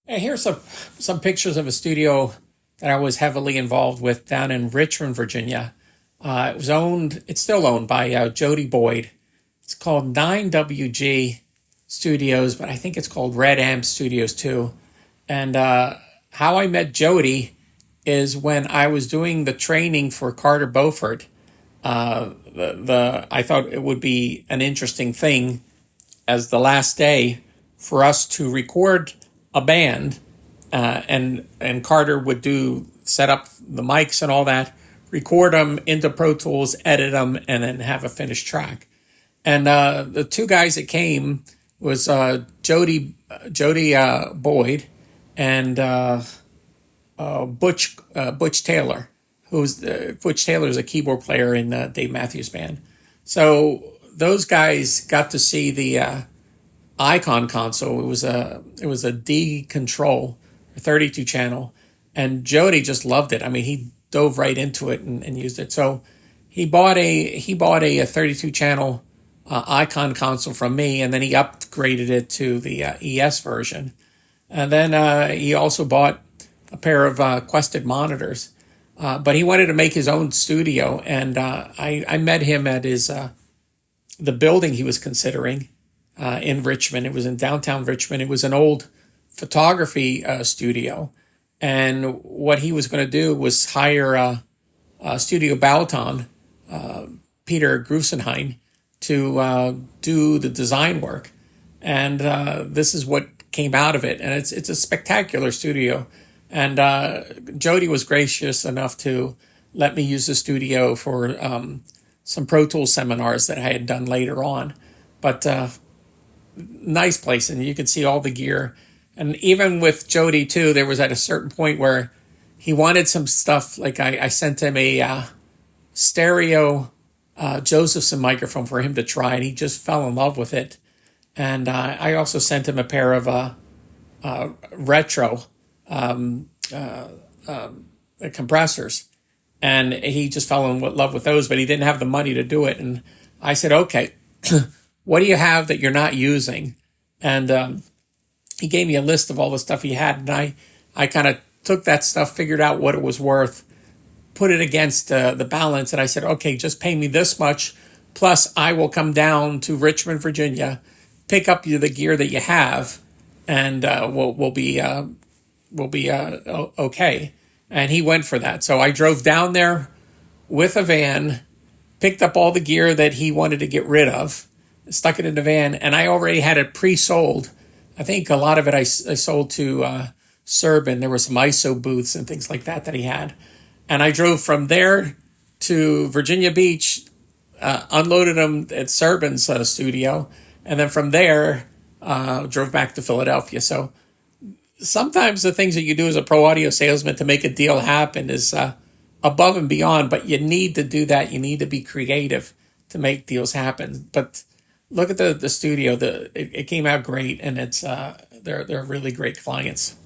Hey, here's some pictures of a studio that I was heavily involved with down in Richmond, Virginia. It's still owned by Jody Boyd. It's called 9WG Studios, but I think it's called Red Amp Studios too. And how I met Jody is when I was doing the training for Carter Beauford. I thought it would be an interesting thing as the last day for us to record a band, and Carter would do set up the mics and all that, record them into Pro Tools, edit them, and then have a finished track. And the two guys that came was Jody Boyd and Butch Taylor, Butch Taylor is a keyboard player in Dave Matthews Band. So those guys got to see the Icon console. It was a D control, a 32 channel, and Jody just loved it. I mean, he dove right into it and used it. So he bought a 32 channel Icon console from me, and then he upgraded it to the ES version. And then he also bought a pair of Quested monitors. But he wanted to make his own studio, and I met him at the building he was considering in Richmond. It was in downtown Richmond. It was an old photography studio, and what he was going to do was hire Studio Balaton, Peter Grusenheim, to do the design work. And this is what came out of it, and it's a spectacular studio. And Jody was gracious enough to let me use the studio for some Pro Tools seminars that I had done later on. But nice place, and you could see all the gear. And even with Jody too, there was at a certain point where he wanted some stuff. Like I sent him a stereo Josephson microphone for him to try, and he just fell in love with it. And I also sent him a pair of retro compressors, and he just fell in love with those, but he didn't have the money to do it. And I said, okay, what do you have that you're not using? And he gave me a list of all the stuff he had, and I kind of took that stuff, figured out what it was worth, put it against the balance, and I said, okay, just pay me this much, plus I will come down to Richmond, Virginia, pick up the gear that you have, and we'll be okay. And he went for that. So I drove down there with a van, picked up all the gear that he wanted to get rid of, stuck it in the van, and I already had it pre-sold. I think a lot of it I sold to Serban. There were some ISO booths and things like that he had. And I drove from there to Virginia Beach, unloaded them at Serban's studio, and then from there drove back to Philadelphia. So sometimes the things that you do as a pro audio salesman to make a deal happen is above and beyond, but you need to do that. You need to be creative to make deals happen. But look at the studio. It came out great, and they're really great clients.